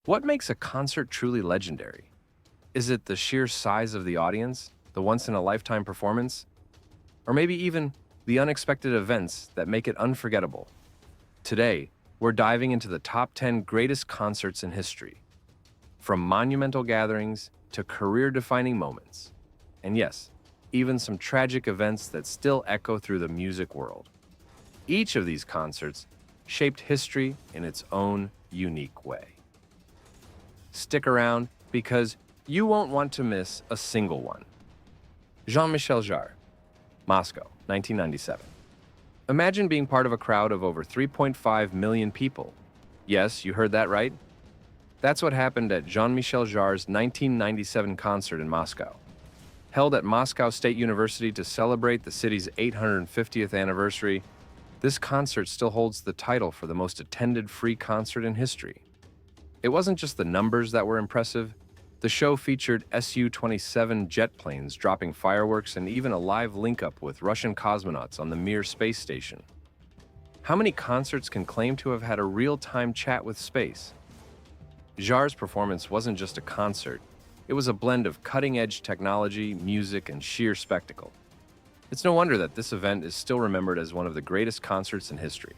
What makes a concert truly legendary? Is it the sheer size of the audience, the once-in-a-lifetime performance, or maybe even the unexpected events that make it unforgettable? Today, we're diving into the top 10 greatest concerts in history, from monumental gatherings to career-defining moments. And yes, even some tragic events that still echo through the music world. Each of these concerts shaped history in its own unique way. Stick around because you won't want to miss a single one. Jean-Michel Jarre, Moscow, 1997. Imagine being part of a crowd of over 3.5 million people. Yes, you heard that right. That's what happened at Jean-Michel Jarre's 1997 concert in Moscow. Held at Moscow State University to celebrate the city's 850th anniversary, this concert still holds the title for the most attended free concert in history. It wasn't just the numbers that were impressive. The show featured Su-27 jet planes dropping fireworks and even a live link-up with Russian cosmonauts on the Mir space station. How many concerts can claim to have had a real-time chat with space? Jarre's performance wasn't just a concert. It was a blend of cutting-edge technology, music, and sheer spectacle. It's no wonder that this event is still remembered as one of the greatest concerts in history.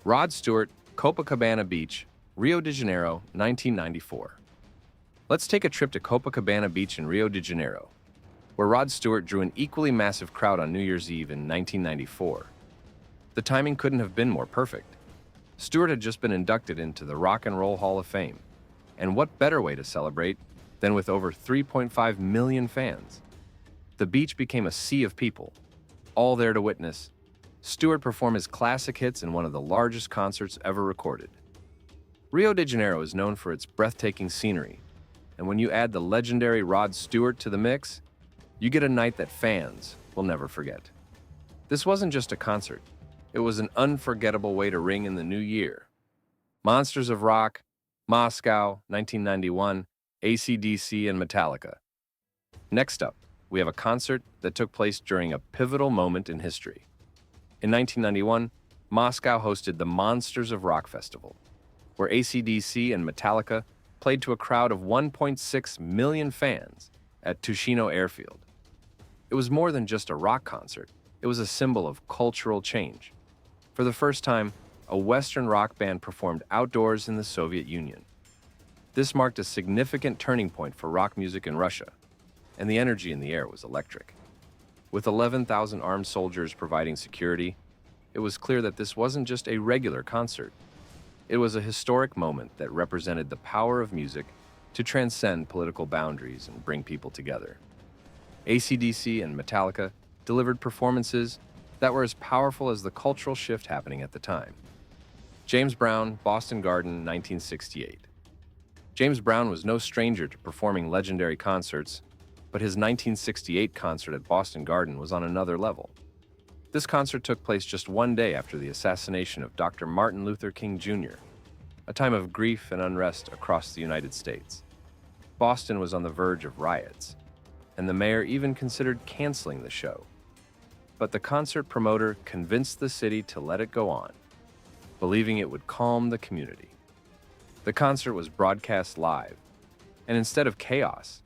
Rod Stewart, Copacabana Beach, Rio de Janeiro, 1994. Let's take a trip to Copacabana Beach in Rio de Janeiro, where Rod Stewart drew an equally massive crowd on New Year's Eve in 1994. The timing couldn't have been more perfect. Stewart had just been inducted into the Rock and Roll Hall of Fame, and what better way to celebrate than with over 3.5 million fans? The beach became a sea of people, all there to witness Stewart perform his classic hits in one of the largest concerts ever recorded. Rio de Janeiro is known for its breathtaking scenery, and when you add the legendary Rod Stewart to the mix, you get a night that fans will never forget. This wasn't just a concert, it was an unforgettable way to ring in the new year. Monsters of Rock, Moscow, 1991, AC/DC, and Metallica. Next up, we have a concert that took place during a pivotal moment in history. In 1991, Moscow hosted the Monsters of Rock Festival, where AC/DC and Metallica played to a crowd of 1.6 million fans at Tushino Airfield. It was more than just a rock concert, it was a symbol of cultural change. For the first time, a Western rock band performed outdoors in the Soviet Union. This marked a significant turning point for rock music in Russia, and the energy in the air was electric. With 11,000 armed soldiers providing security, it was clear that this wasn't just a regular concert. It was a historic moment that represented the power of music to transcend political boundaries and bring people together. AC/DC and Metallica delivered performances that were as powerful as the cultural shift happening at the time. James Brown, Boston Garden, 1968. James Brown was no stranger to performing legendary concerts, but his 1968 concert at Boston Garden was on another level. This concert took place just one day after the assassination of Dr. Martin Luther King Jr., a time of grief and unrest across the United States. Boston was on the verge of riots, and the mayor even considered canceling the show. But the concert promoter convinced the city to let it go on, believing it would calm the community. The concert was broadcast live, and instead of chaos,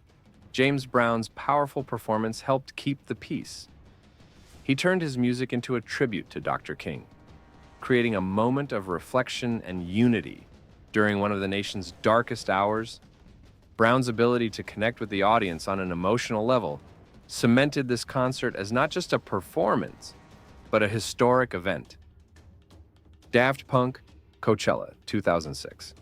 James Brown's powerful performance helped keep the peace. He turned his music into a tribute to Dr. King, creating a moment of reflection and unity during one of the nation's darkest hours. Brown's ability to connect with the audience on an emotional level cemented this concert as not just a performance, but a historic event. Daft Punk, Coachella, 2006.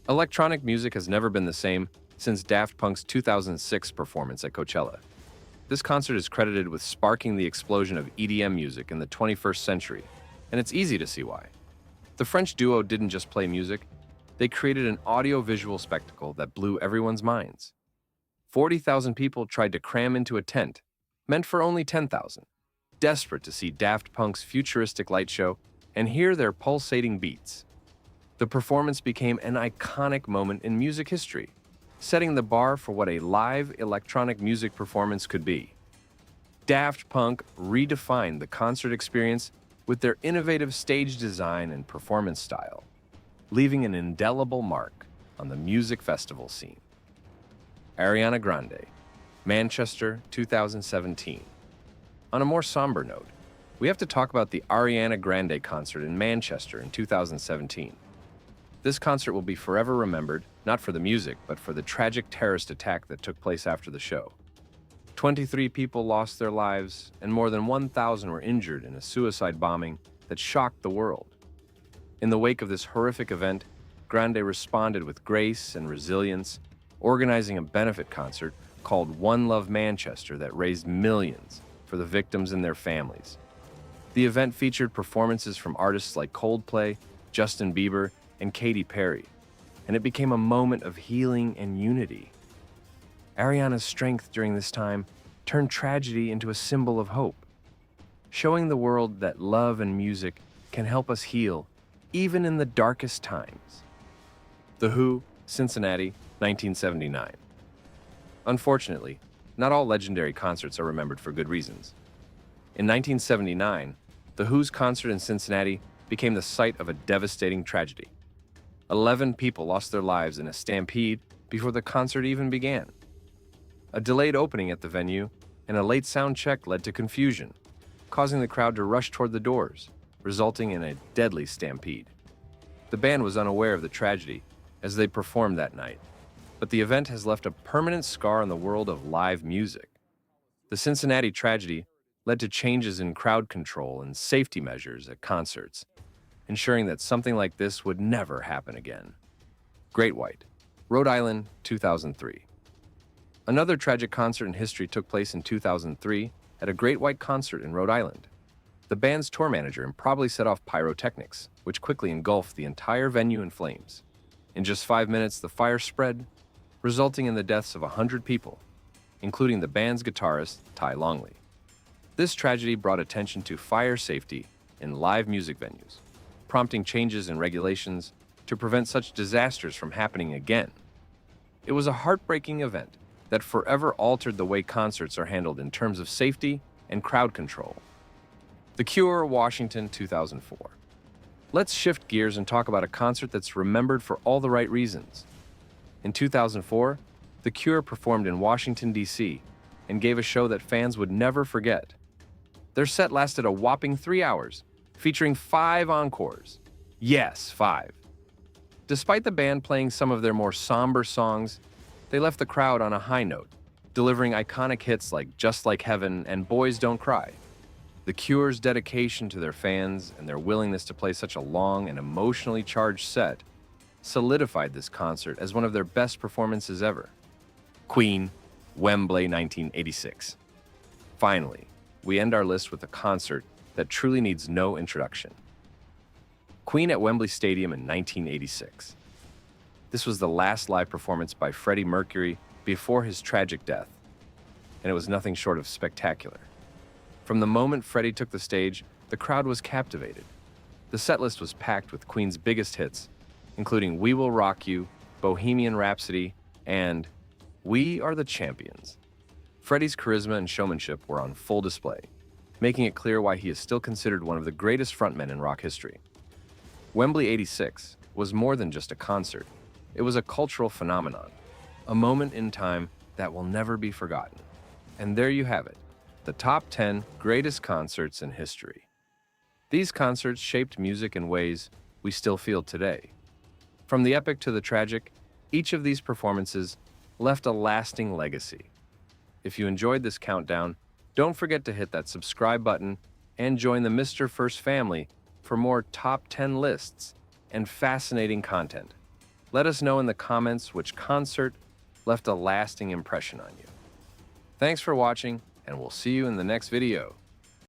Electronic music has never been the same since Daft Punk's 2006 performance at Coachella. This concert is credited with sparking the explosion of EDM music in the 21st century, and it's easy to see why. The French duo didn't just play music, they created an audio-visual spectacle that blew everyone's minds. 40,000 people tried to cram into a tent, meant for only 10,000, desperate to see Daft Punk's futuristic light show and hear their pulsating beats. The performance became an iconic moment in music history, setting the bar for what a live electronic music performance could be. Daft Punk redefined the concert experience with their innovative stage design and performance style, leaving an indelible mark on the music festival scene. Ariana Grande, Manchester, 2017. On a more somber note, we have to talk about the Ariana Grande concert in Manchester in 2017. This concert will be forever remembered, not for the music, but for the tragic terrorist attack that took place after the show. 23 people lost their lives, and more than 1,000 were injured in a suicide bombing that shocked the world. In the wake of this horrific event, Grande responded with grace and resilience, organizing a benefit concert called One Love Manchester that raised millions for the victims and their families. The event featured performances from artists like Coldplay, Justin Bieber, and Katy Perry, and it became a moment of healing and unity. Ariana's strength during this time turned tragedy into a symbol of hope, showing the world that love and music can help us heal even in the darkest times. The Who, Cincinnati, 1979. Unfortunately, not all legendary concerts are remembered for good reasons. In 1979, The Who's concert in Cincinnati became the site of a devastating tragedy. 11 people lost their lives in a stampede before the concert even began. A delayed opening at the venue and a late sound check led to confusion, causing the crowd to rush toward the doors, resulting in a deadly stampede. The band was unaware of the tragedy as they performed that night, but the event has left a permanent scar on the world of live music. The Cincinnati tragedy led to changes in crowd control and safety measures at concerts, ensuring that something like this would never happen again. Great White, Rhode Island, 2003. Another tragic concert in history took place in 2003 at a Great White concert in Rhode Island. The band's tour manager improbably set off pyrotechnics, which quickly engulfed the entire venue in flames. In just 5 minutes, the fire spread, resulting in the deaths of 100 people, including the band's guitarist, Ty Longley. This tragedy brought attention to fire safety in live music venues, prompting changes in regulations to prevent such disasters from happening again. It was a heartbreaking event that forever altered the way concerts are handled in terms of safety and crowd control. The Cure, Washington, 2004. Let's shift gears and talk about a concert that's remembered for all the right reasons. In 2004, The Cure performed in Washington, D.C., and gave a show that fans would never forget. Their set lasted a whopping 3 hours, featuring 5 encores. Yes, 5. Despite the band playing some of their more somber songs, they left the crowd on a high note, delivering iconic hits like Just Like Heaven and Boys Don't Cry. The Cure's dedication to their fans and their willingness to play such a long and emotionally charged set solidified this concert as one of their best performances ever. Queen, Wembley, 1986. Finally, we end our list with a concert that truly needs no introduction. Queen at Wembley Stadium in 1986. This was the last live performance by Freddie Mercury before his tragic death, and it was nothing short of spectacular. From the moment Freddie took the stage, the crowd was captivated. The setlist was packed with Queen's biggest hits, including We Will Rock You, Bohemian Rhapsody, and We Are the Champions. Freddie's charisma and showmanship were on full display, making it clear why he is still considered one of the greatest frontmen in rock history. Wembley '86 was more than just a concert. It was a cultural phenomenon, a moment in time that will never be forgotten. And there you have it, the top 10 greatest concerts in history. These concerts shaped music in ways we still feel today. From the epic to the tragic, each of these performances left a lasting legacy. If you enjoyed this countdown, don't forget to hit that subscribe button and join the Mr. First family for more top 10 lists and fascinating content. Let us know in the comments which concert left a lasting impression on you. Thanks for watching, and we'll see you in the next video.